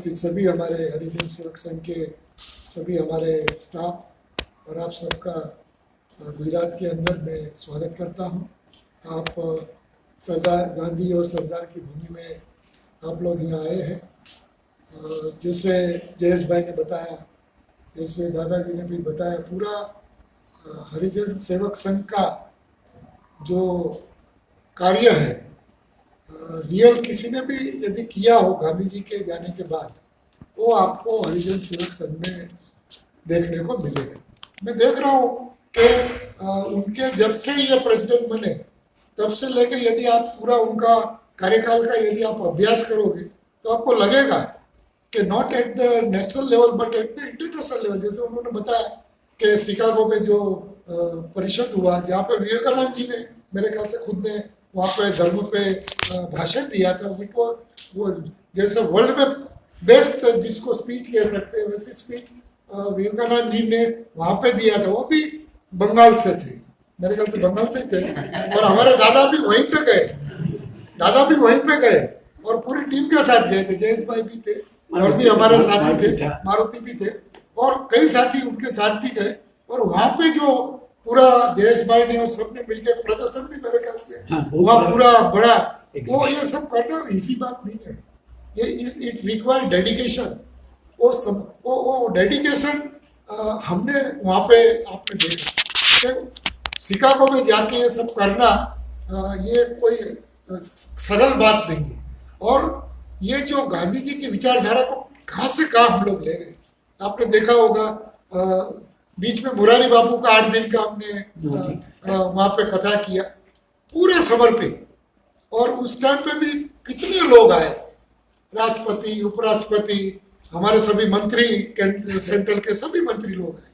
उपस्थित सभी हमारे हरिजन सेवक संघ के सभी हमारे स्टाफ और आप सबका गुजरात के अंदर मैं स्वागत करता हूं। आप सरदार गांधी और सरदार की भूमि में आप लोग यहाँ आए हैं। जैसे जयेश भाई ने बताया, जैसे दादाजी ने भी बताया, पूरा हरिजन सेवक संघ का जो कार्य है रियल किसी ने भी यदि किया हो गांधी जी के जाने के बाद, वो आपको हरिजन सेवक संघ में देखने को मिलेगा। मैं देख रहा हूँ कि उनके जब से ये प्रेसिडेंट बने तब से लेकर यदि आप पूरा उनका कार्यकाल का यदि आप अभ्यास करोगे तो आपको लगेगा कि not at the national level but at the international level. जैसे उन्होंने बताया कि शिकागो में जो परिषद हुआ जहाँ पे विवेकानंद जी ने मेरे ख्याल से खुद ने वहाँ पे धर्म पे भाषण दिया था, वो जैसे वर्ल्ड में बेस्ट जिसको स्पीच कह सकते हैं वैसी स्पीच विवेकानंद जी ने वहाँ पे दिया था। वो भी बंगाल से थे, मेरे ख्याल से बंगाल से थे, और हमारे दादा भी वहीं पे गए और पूरी टीम के साथ गए थे। जयेश भाई भी थे और भी हमारे साथी थे, मारुति भी थे और कई साथी उनके साथ भी गए। और वहाँ पे जो पूरा जयेश भाई ने और सबने मिलकर प्रदर्शन भी मेरे ख्याल से वहाँ पूरा बड़ा वो ये सब करना इसी बात नहीं है, ये इट रिक्वायर डेडिकेशन। वो डेडिकेशन हमने वहाँ पे आपने देखा कि शिकागो में जाके ये सब करना ये कोई सरल बात नहीं है। और ये जो गांधी जी की विचारधारा को कहाँ से कहाँ हम लोग ले गए, आपने देखा होगा बीच में मुरारी बापू का 8 दिन का हमने वहाँ पे कथा किया पूरे समर्पित, और उस टाइम पे भी कितने लोग आए, राष्ट्रपति, उपराष्ट्रपति, हमारे सभी मंत्री, सेंट्रल के सभी मंत्री लोग आए।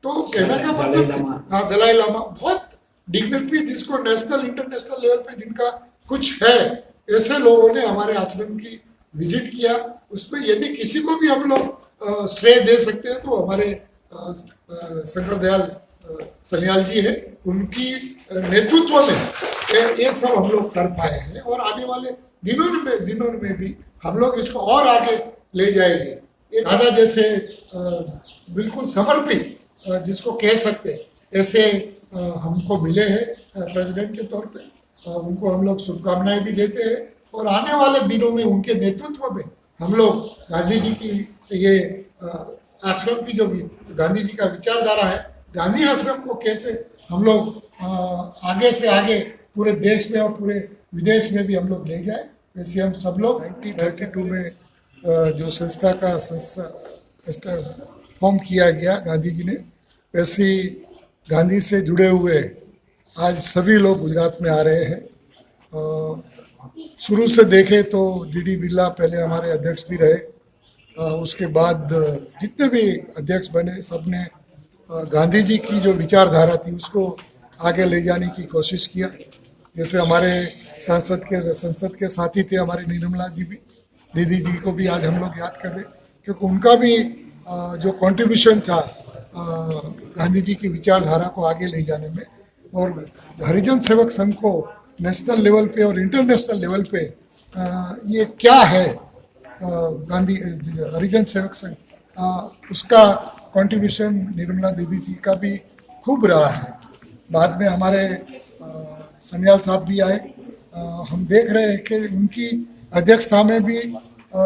तो कहना का मतलब हाँ, दलाई लामा बहुत डिग्निटरी जिसको नेशनल इंटरनेशनल लेवल पे जिनका कुछ है, ऐसे लोगों ने हमारे आश्रम की विजिट किया। उसमें यदि किसी को भी हम लोग श्रेय दे सकते हैं तो हमारे शंकर दयाल सन्याल जी है, उनकी नेतृत्व में ये सब हम लोग कर पाए हैं। और आने वाले दिनों में भी हम लोग इसको और आगे ले जाएंगे। ये दादा जैसे बिल्कुल समर्पित जिसको कह सकते हैं ऐसे हमको मिले हैं प्रेसिडेंट के तौर पे, उनको हम लोग शुभकामनाएं भी देते हैं। और आने वाले दिनों में उनके नेतृत्व में हम लोग गांधी जी की ये आश्रम की जो गांधी जी का विचारधारा है, गांधी आश्रम को कैसे हम लोग आगे से आगे पूरे देश में और पूरे विदेश में भी हम लोग ले जाए, वैसे हम सब लोग 1932 में जो संस्था का फॉर्म किया गया गांधी जी ने, वैसे गांधी से जुड़े हुए आज सभी लोग गुजरात में आ रहे हैं। शुरू से देखें तो डी बिरला पहले हमारे अध्यक्ष भी रहे, उसके बाद जितने भी अध्यक्ष बने सबने गांधी जी की जो विचारधारा थी उसको आगे ले जाने की कोशिश किया। जैसे हमारे संसद के साथी थे हमारे निर्मला जी भी, दीदी जी को भी आज हम लोग याद कर रहे हैं, क्योंकि उनका भी जो कंट्रीब्यूशन था गांधी जी की विचारधारा को आगे ले जाने में। और हरिजन सेवक संघ को नेशनल लेवल पे और इंटरनेशनल लेवल पे ये क्या है गांधी हरिजन सेवक संघ, उसका कंट्रीब्यूशन निर्मला दीदी जी का भी खूब रहा है। बाद में हमारे सन्याल साहब भी आए, हम देख रहे हैं कि उनकी अध्यक्षता में भी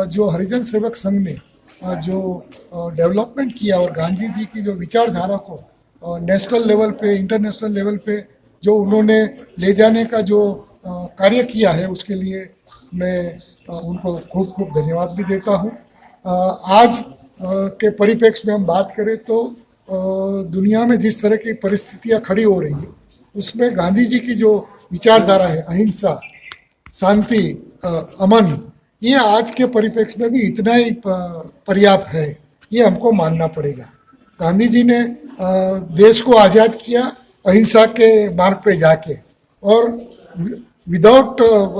जो हरिजन सेवक संघ ने जो डेवलपमेंट किया और गांधी जी की जो विचारधारा को नेशनल लेवल पे, इंटरनेशनल लेवल पे जो उन्होंने ले जाने का जो कार्य किया है, उसके लिए मैं उनको खूब खूब धन्यवाद भी देता हूँ। आज के परिप्रेक्ष्य में हम बात करें तो दुनिया में जिस तरह की परिस्थितियाँ खड़ी हो रही है, उसमें गांधी जी की जो विचारधारा है, अहिंसा, शांति, अमन, ये आज के परिप्रेक्ष्य में भी इतना ही पर्याप्त है, ये हमको मानना पड़ेगा। गांधी जी ने देश को आज़ाद किया अहिंसा के मार्ग पे जाके, और without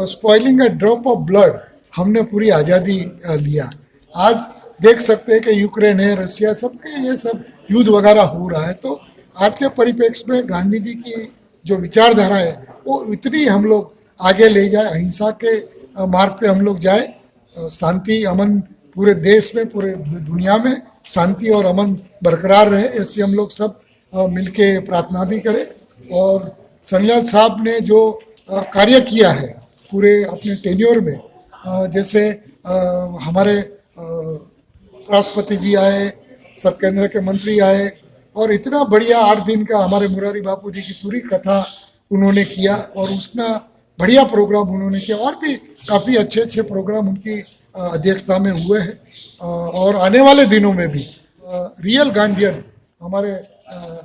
spoiling a drop of blood हमने पूरी आज़ादी लिया। आज देख सकते हैं कि यूक्रेन है, रशिया, सबके ये सब युद्ध वगैरह हो रहा है। तो आज के परिप्रेक्ष्य में गांधी जी की जो विचारधारा है वो इतनी हम लोग आगे ले जाए, अहिंसा के मार्ग पे हम लोग जाए, शांति अमन पूरे देश में, पूरे दुनिया में शांति और अमन बरकरार रहे, ऐसी हम लोग सब मिलके प्रार्थना भी करें। और सन्याल साहब ने जो कार्य किया है पूरे अपने टेन्योर में, जैसे हमारे राष्ट्रपति जी आए, सब केंद्र के मंत्री आए, और इतना बढ़िया 8 दिन का हमारे मुरारी बापू जी की पूरी कथा उन्होंने किया, और उसका बढ़िया प्रोग्राम उन्होंने किया, और भी काफ़ी अच्छे अच्छे प्रोग्राम उनकी अध्यक्षता में हुए हैं। और आने वाले दिनों में भी रियल गांधीयन हमारे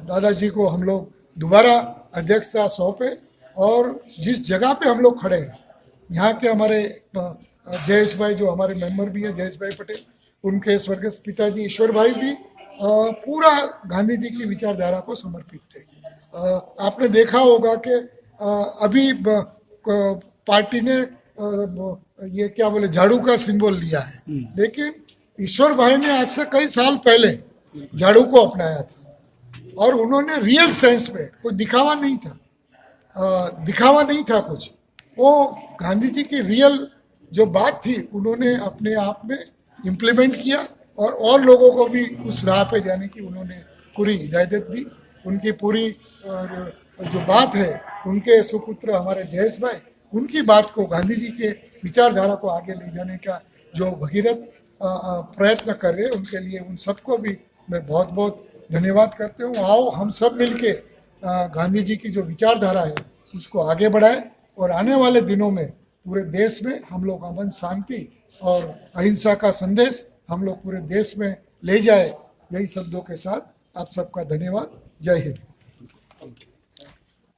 दादाजी को हम लोग दोबारा अध्यक्षता सौंपे, और जिस जगह पे हम लोग खड़े हैं, यहाँ के हमारे जयेश भाई जो हमारे मेंबर भी हैं, जयेश भाई पटेल, उनके स्वर्गस्थ पिताजी ईश्वर भाई भी पूरा गांधी जी की विचारधारा को समर्पित थे। आपने देखा होगा कि अभी पार्टी ने ये क्या बोले झाड़ू का सिंबल लिया है, लेकिन ईश्वर भाई ने आज से कई साल पहले झाड़ू को अपनाया था, और उन्होंने रियल सेंस में, कोई दिखावा नहीं था, कुछ, वो गांधी जी की रियल जो बात थी उन्होंने अपने आप में इम्प्लीमेंट किया, और लोगों को भी उस राह पे जाने की उन्होंने पूरी हिदायत दी। उनकी पूरी जो बात है, उनके सुपुत्र हमारे जयेश भाई, उनकी बात को, गांधी जी के विचारधारा को आगे ले जाने का जो भगीरथ प्रयत्न कर रहे हैं, उनके लिए उन सबको भी मैं बहुत बहुत धन्यवाद करते हूँ। आओ हम सब मिलके गांधी जी की जो विचारधारा है उसको आगे बढ़ाएं, और आने वाले दिनों में पूरे देश में हम लोग अमन, शांति और अहिंसा का संदेश हम लोग पूरे देश में ले जाए। यही शब्दों के साथ आप सबका धन्यवाद। जय हिंद।